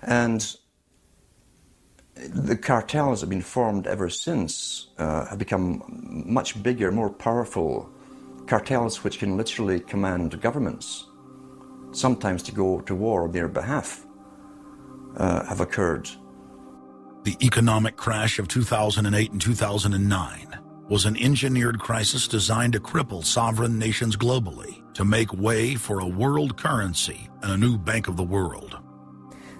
And the cartels have been formed ever since, have become much bigger, more powerful cartels which can literally command governments, sometimes to go to war on their behalf, have occurred. The economic crash of 2008 and 2009 was an engineered crisis designed to cripple sovereign nations globally to make way for a world currency and a new Bank of the World.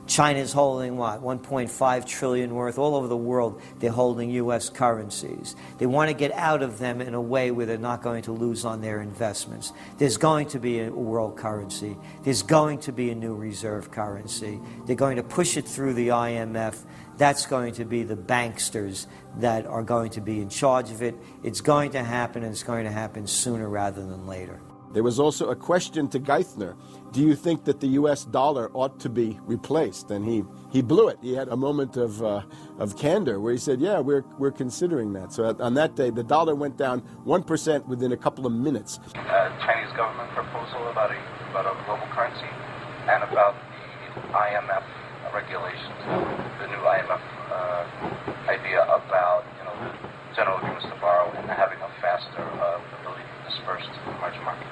China's holding, what, 1.5 trillion worth. All over the world, they're holding U.S. currencies. They want to get out of them in a way where they're not going to lose on their investments. There's going to be a world currency. There's going to be a new reserve currency. They're going to push it through the IMF. That's going to be the banksters that are going to be in charge of it. It's going to happen, and it's going to happen sooner rather than later. There was also a question to Geithner. Do you think that the U.S. dollar ought to be replaced? And he blew it. He had a moment of candor where he said, yeah, we're considering that. So on that day, the dollar went down 1% within a couple of minutes. Chinese government proposal about a global currency and about the IMF regulations, the new IMF idea about the general agreements to borrow and having a faster ability to disperse to the emerging market.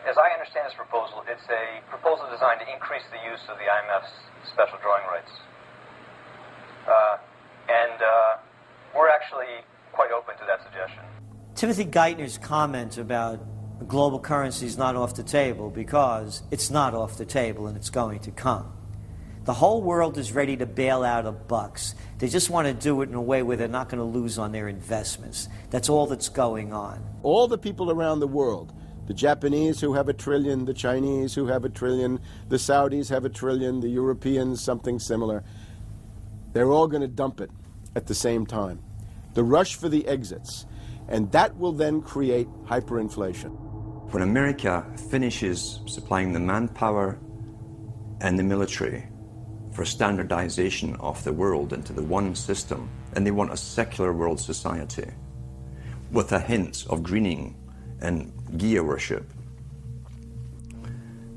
As I understand this proposal, it's a proposal designed to increase the use of the IMF's special drawing rights. And we're actually quite open to that suggestion. Timothy Geithner's comment about global currency is not off the table because it's not off the table and it's going to come. The whole world is ready to bail out of bucks. They just want to do it in a way where they're not going to lose on their investments. That's all that's going on. All the people around the world, the Japanese who have $1 trillion, the Chinese who have $1 trillion, the Saudis have $1 trillion, the Europeans something similar, they're all going to dump it at the same time. The rush for the exits. And that will then create hyperinflation. When America finishes supplying the manpower and the military for standardization of the world into the one system, and they want a secular world society with a hint of greening and Gia worship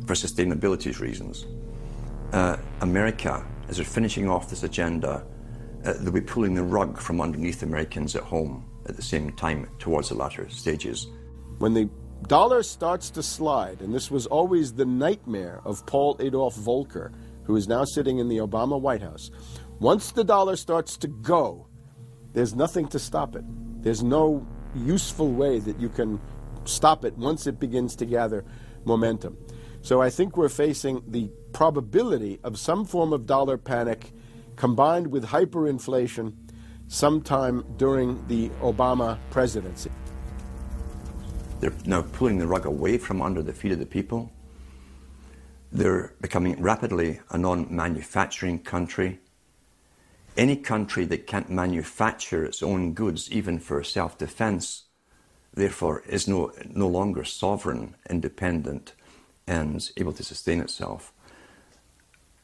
for sustainability reasons. America, as they're finishing off this agenda, they'll be pulling the rug from underneath Americans at home at the same time towards the latter stages. When the dollar starts to slide, and this was always the nightmare of Paul Adolph Volcker, who is now sitting in the Obama White House, once the dollar starts to go, there's nothing to stop it. There's no useful way that you can stop it once it begins to gather momentum. So I think we're facing the probability of some form of dollar panic combined with hyperinflation sometime during the Obama presidency. They're now pulling the rug away from under the feet of the people. They're becoming rapidly a non-manufacturing country. Any country that can't manufacture its own goods, even for self-defense, therefore is no longer sovereign, independent, and able to sustain itself,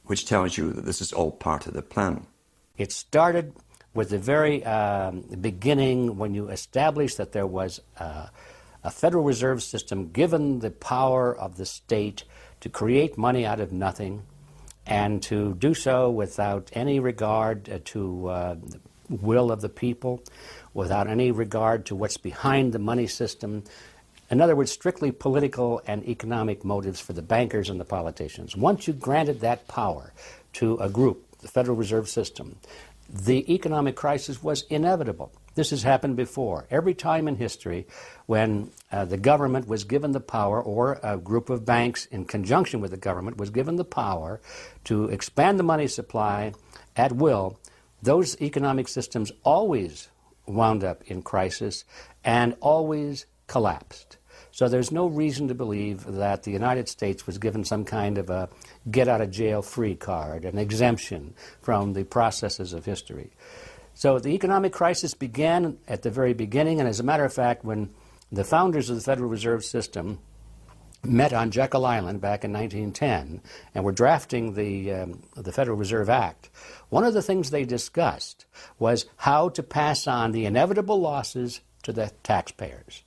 which tells you that this is all part of the plan. It started with the very beginning when you established that there was a Federal Reserve System given the power of the state to create money out of nothing and to do so without any regard to the will of the people, without any regard to what's behind the money system. In other words, strictly political and economic motives for the bankers and the politicians. Once you granted that power to a group, the Federal Reserve System, the economic crisis was inevitable. This has happened before. Every time in history when the government was given the power, or a group of banks in conjunction with the government was given the power to expand the money supply at will, those economic systems always wound up in crisis and always collapsed. So there's no reason to believe that the United States was given some kind of a get-out-of-jail-free card, an exemption from the processes of history. So the economic crisis began at the very beginning, and as a matter of fact, when the founders of the Federal Reserve System met on Jekyll Island back in 1910 and were drafting the Federal Reserve Act, one of the things they discussed was how to pass on the inevitable losses to the taxpayers.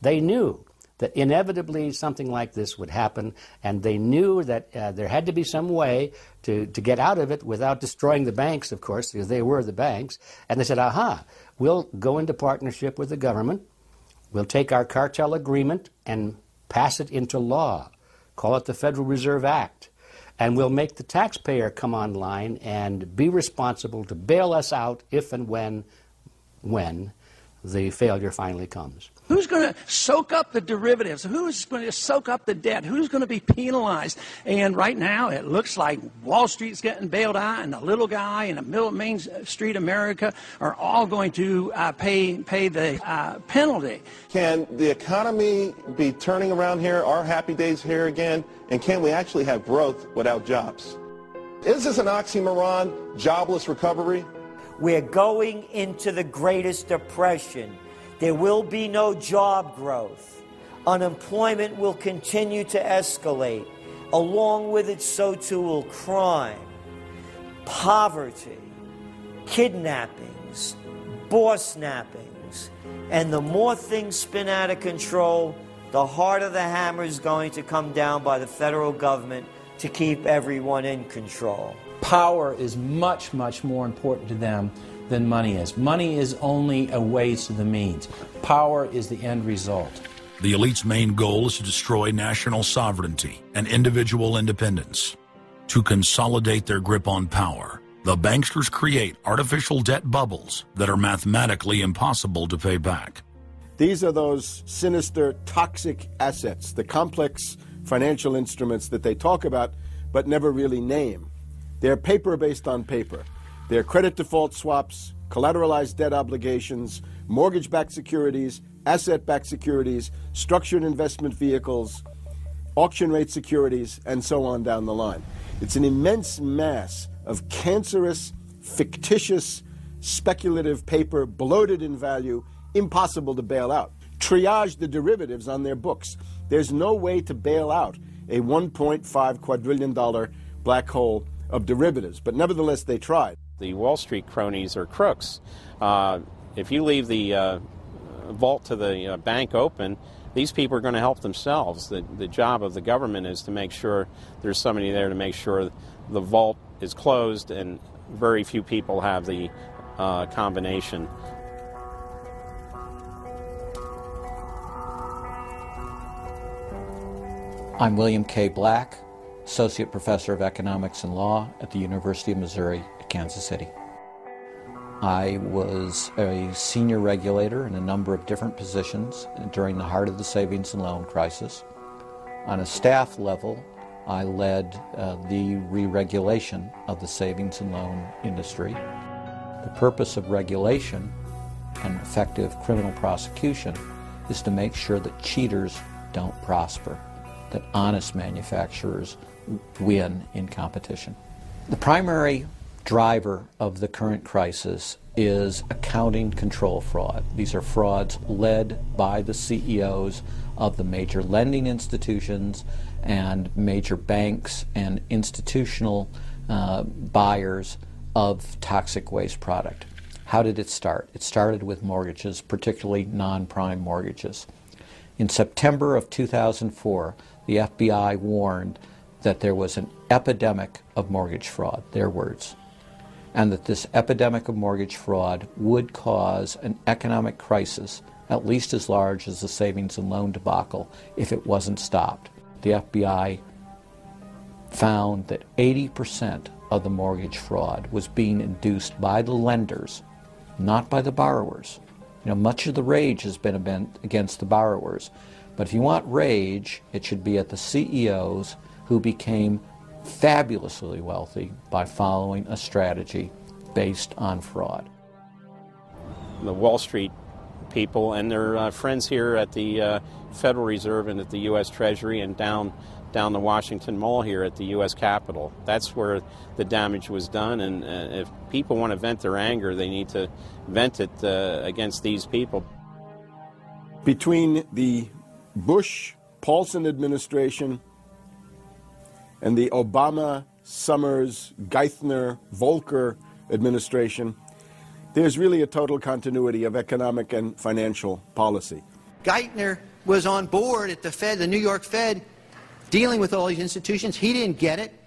They knew that inevitably something like this would happen, and they knew that there had to be some way to get out of it without destroying the banks, of course, because they were the banks. And they said, aha, we'll go into partnership with the government, we'll take our cartel agreement and pass it into law, call it the Federal Reserve Act, and we'll make the taxpayer come online and be responsible to bail us out if and when the failure finally comes. Who's going to soak up the derivatives? Who's going to soak up the debt? Who's going to be penalized? And right now, it looks like Wall Street's getting bailed out, and the little guy in the middle of Main Street America are all going to pay the penalty. Can the economy be turning around here? Are happy days here again? And can we actually have growth without jobs? Is this an oxymoron, jobless recovery? We're going into the greatest depression. There will be no job growth. Unemployment will continue to escalate. Along with it, so too will crime, poverty, kidnappings, boss snappings. And the more things spin out of control, the harder the hammer is going to come down by the federal government to keep everyone in control. Power is much, much more important to them than money is. Money is only a way to the means. Power is the end result. The elite's main goal is to destroy national sovereignty and individual independence. To consolidate their grip on power, the banksters create artificial debt bubbles that are mathematically impossible to pay back. These are those sinister, toxic assets, the complex financial instruments that they talk about but never really name. They're paper based on paper. They're credit default swaps, collateralized debt obligations, mortgage-backed securities, asset-backed securities, structured investment vehicles, auction rate securities, and so on down the line. It's an immense mass of cancerous, fictitious, speculative paper, bloated in value, impossible to bail out. Triage the derivatives on their books. There's no way to bail out a $1.5 quadrillion black hole of derivatives, but nevertheless they tried. The Wall Street cronies are crooks. If you leave the vault to the bank open, these people are going to help themselves. The job of the government is to make sure there's somebody there to make sure the vault is closed, and very few people have the combination. I'm William K. Black, Associate Professor of Economics and Law at the University of Missouri at Kansas City. I was a senior regulator in a number of different positions during the heart of the savings and loan crisis. On a staff level, I led the re-regulation of the savings and loan industry. The purpose of regulation and effective criminal prosecution is to make sure that cheaters don't prosper, that honest manufacturers win in competition. The primary driver of the current crisis is accounting control fraud. These are frauds led by the CEOs of the major lending institutions and major banks and institutional buyers of toxic waste product. How did it start? It started with mortgages, particularly non-prime mortgages. In September of 2004, the FBI warned that there was an epidemic of mortgage fraud, their words, and that this epidemic of mortgage fraud would cause an economic crisis at least as large as the savings and loan debacle if it wasn't stopped. The FBI found that 80% of the mortgage fraud was being induced by the lenders, not by the borrowers. You know, much of the rage has been against the borrowers, but if you want rage, it should be at the CEOs who became fabulously wealthy by following a strategy based on fraud. The Wall Street people and their friends here at the Federal Reserve and at the U.S. Treasury and down the Washington Mall here at the U.S. Capitol. That's where the damage was done, and if people want to vent their anger, they need to vent it against these people. Between the Bush-Paulson administration and the Obama, Summers, Geithner, Volcker administration, there's really a total continuity of economic and financial policy. Geithner was on board at the Fed, the New York Fed, dealing with all these institutions. He didn't get it.